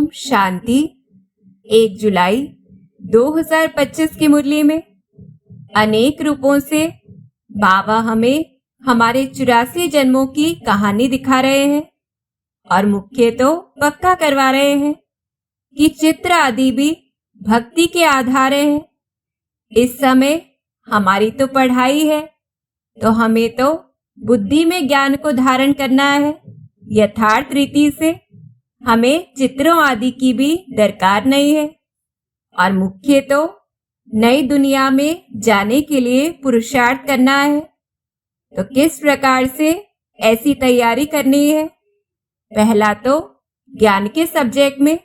ओम शांति। 1 जुलाई 2025 की मुरली में अनेक रूपों से बाबा हमें हमारे 84 जन्मों की कहानी दिखा रहे हैं और मुख्य तो पक्का करवा रहे हैं कि चित्र आदि भी भक्ति के आधार हैं। इस समय हमारी तो पढ़ाई है, तो हमें तो बुद्धि में ज्ञान को धारण करना है। यथार्थ रीति से हमें चित्रों आदि की भी दरकार नहीं है और मुख्य तो नई दुनिया में जाने के लिए पुरुषार्थ करना है। तो किस प्रकार से ऐसी तैयारी करनी है? पहला तो ज्ञान के सब्जेक्ट में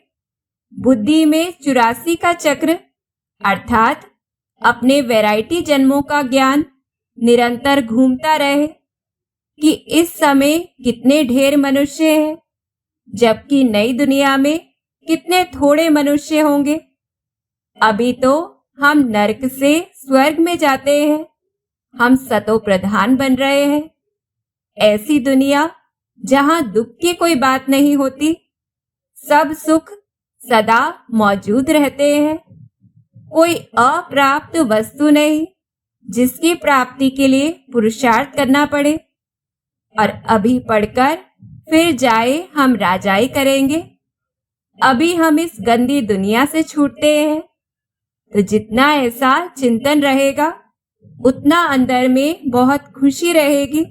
बुद्धि में 84 का चक्र अर्थात अपने वैरायटी जन्मों का ज्ञान निरंतर घूमता रहे कि इस समय कितने ढेर मनुष्य हैं, जबकि नई दुनिया में कितने थोड़े मनुष्य होंगे। अभी तो हम नरक से स्वर्ग में जाते हैं, हम सतो प्रधान बन रहे हैं। ऐसी दुनिया जहां दुख की कोई बात नहीं होती, सब सुख सदा मौजूद रहते हैं। कोई अप्राप्त वस्तु नहीं जिसकी प्राप्ति के लिए पुरुषार्थ करना पड़े। और अभी पढ़कर फिर जाए हम राजाई करेंगे। अभी हम इस गंदी दुनिया से छूटते हैं, तो जितना ऐसा चिंतन रहेगा उतना अंदर में बहुत खुशी रहेगी।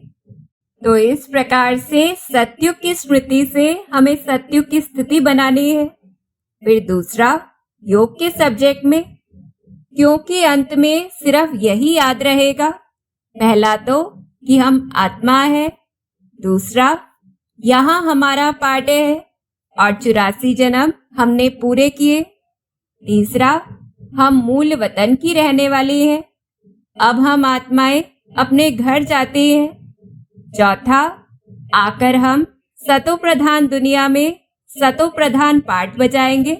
तो इस प्रकार से सत्युग की स्मृति से हमें सत्युग की स्थिति बनानी है। फिर दूसरा योग के सब्जेक्ट में, क्योंकि अंत में सिर्फ यही याद रहेगा। पहला तो कि हम आत्मा है, दूसरा यहाँ हमारा पार्ट है और 84 जन्म हमने पूरे किए, तीसरा हम मूल वतन की रहने वाली हैं, अब हम आत्माएं अपने घर जाती हैं, चौथा आकर हम सतो प्रधान दुनिया में सतो प्रधान पार्ट बजाएंगे।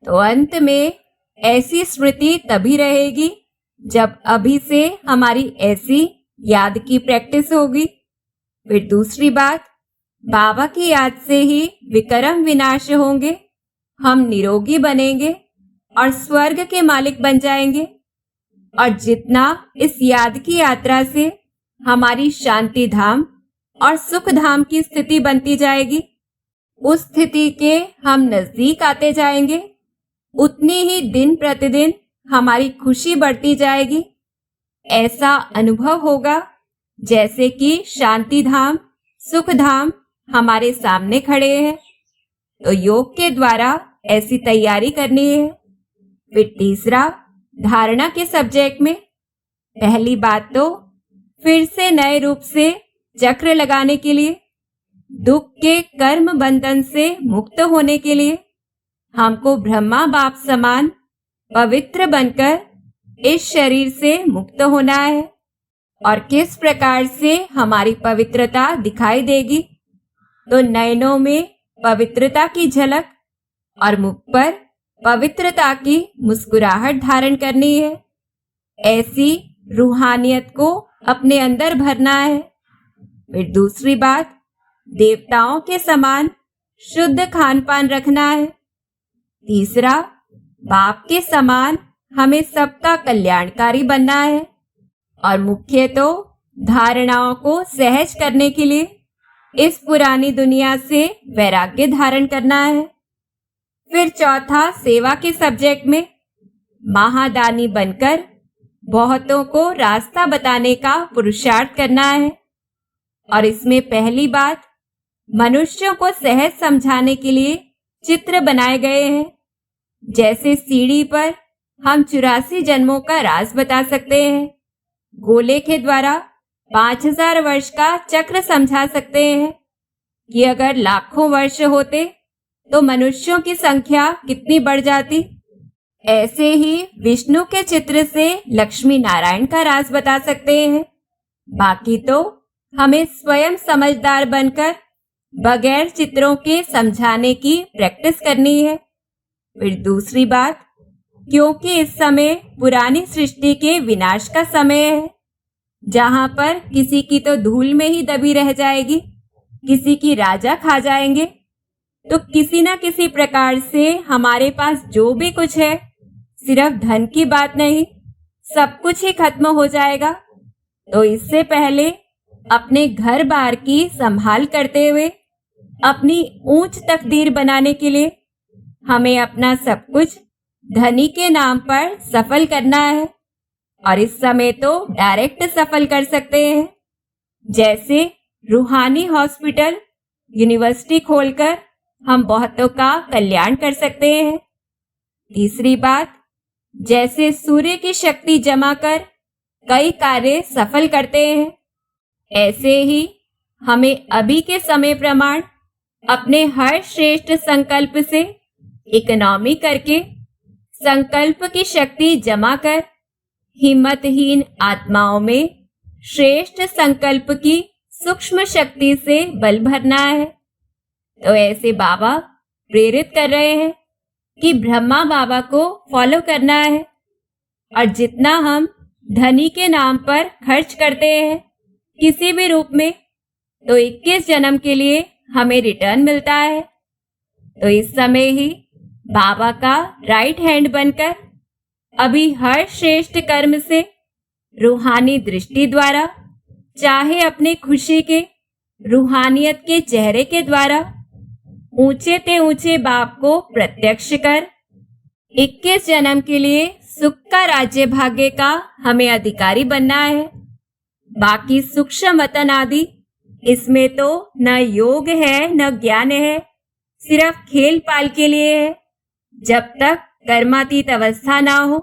तो अंत में ऐसी स्मृति तभी रहेगी जब अभी से हमारी ऐसी याद की प्रैक्टिस होगी। फिर दूसरी बात, बाबा की याद से ही विक्रम विनाश होंगे, हम निरोगी बनेंगे और स्वर्ग के मालिक बन जाएंगे। और जितना इस याद की यात्रा से हमारी शांति धाम और सुख धाम की स्थिति बनती जाएगी, उस स्थिति के हम नजदीक आते जाएंगे, उतनी ही दिन प्रतिदिन हमारी खुशी बढ़ती जाएगी। ऐसा अनुभव होगा जैसे कि शांति धाम सुख धाम हमारे सामने खड़े हैं। तो योग के द्वारा ऐसी तैयारी करनी है। फिर तीसरा धारणा के सब्जेक्ट में, पहली बात तो फिर से नए रूप से चक्र लगाने के लिए, दुख के कर्म बंधन से मुक्त होने के लिए हमको ब्रह्मा बाप समान पवित्र बनकर इस शरीर से मुक्त होना है। और किस प्रकार से हमारी पवित्रता दिखाई देगी? तो नयनों में पवित्रता की झलक और मुख पर पवित्रता की मुस्कुराहट धारण करनी है। ऐसी रूहानियत को अपने अंदर भरना है। फिर दूसरी बात, देवताओं के समान शुद्ध खान पान रखना है। तीसरा, बाप के समान हमें सबका कल्याणकारी बनना है। और मुख्य तो धारणाओं को सहज करने के लिए इस पुरानी दुनिया से वैराग्य धारण करना है। फिर चौथा सेवा के सब्जेक्ट में, महादानी बनकर बहुतों को रास्ता बताने का पुरुषार्थ करना है। और इसमें पहली बात, मनुष्यों को सहज समझाने के लिए चित्र बनाए गए हैं। जैसे सीढ़ी पर हम 84 जन्मों का राज बता सकते हैं, गोले के द्वारा 5000 वर्ष का चक्र समझा सकते हैं कि अगर लाखों वर्ष होते तो मनुष्यों की संख्या कितनी बढ़ जाती। ऐसे ही विष्णु के चित्र से लक्ष्मी नारायण का राज बता सकते हैं। बाकी तो हमें स्वयं समझदार बनकर बगैर चित्रों के समझाने की प्रैक्टिस करनी है। फिर दूसरी बात, क्योंकि इस समय पुरानी सृष्टि के विनाश का समय है, जहां पर किसी की तो धूल में ही दबी रह जाएगी, किसी की राजा खा जाएंगे। तो किसी ना किसी प्रकार से हमारे पास जो भी कुछ है, सिर्फ धन की बात नहीं, सब कुछ ही खत्म हो जाएगा। तो इससे पहले अपने घर बार की संभाल करते हुए अपनी ऊंच तकदीर बनाने के लिए हमें अपना सब कुछ धनी के नाम पर सफल करना है। और इस समय तो डायरेक्ट सफल कर सकते हैं, जैसे रूहानी हॉस्पिटल, यूनिवर्सिटी खोलकर हम बहुतों का कल्याण कर सकते हैं। तीसरी बात, जैसे सूर्य की शक्ति जमा कर कई कार्य सफल करते हैं, ऐसे ही हमें अभी के समय प्रमाण अपने हर श्रेष्ठ संकल्प से इकोनॉमी करके संकल्प की शक्ति जमा कर हिम्मतहीन आत्माओं में श्रेष्ठ संकल्प की सूक्ष्म शक्ति से बल भरना है। तो ऐसे बाबा प्रेरित कर रहे हैं कि ब्रह्मा बाबा को फॉलो करना है, और जितना हम धनी के नाम पर खर्च करते हैं किसी भी रूप में, तो 21 जन्म के लिए हमें रिटर्न मिलता है। तो इस समय ही बाबा का राइट हैंड बनकर अभी हर श्रेष्ठ कर्म से रूहानी दृष्टि द्वारा, चाहे अपने खुशी के रूहानियत के चेहरे के द्वारा ऊंचे ते ऊंचे बाप को प्रत्यक्ष कर 21 जन्म के लिए सुख का राज्य भाग्य का हमें अधिकारी बनना है। बाकी सूक्ष्म वतन आदि इसमें तो न योग है न ज्ञान है, सिर्फ खेल पाल के लिए है, जब तक कर्मातीत अवस्था ना हो।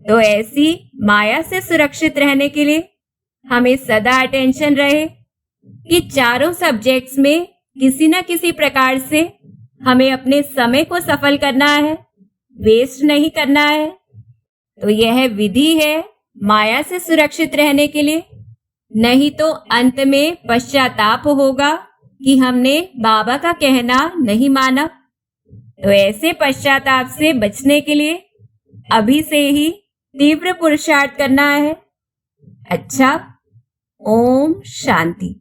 तो ऐसी माया से सुरक्षित रहने के लिए हमें सदा अटेंशन रहे कि चारों सब्जेक्ट्स में किसी न किसी प्रकार से हमें अपने समय को सफल करना है, वेस्ट नहीं करना है। तो यह विधि है माया से सुरक्षित रहने के लिए, नहीं तो अंत में पश्चाताप होगा कि हमने बाबा का कहना नहीं माना। तो ऐसे पश्चाताप से बचने के लिए अभी से ही तीव्र पुरुषार्थ करना है। अच्छा, ओम शांति।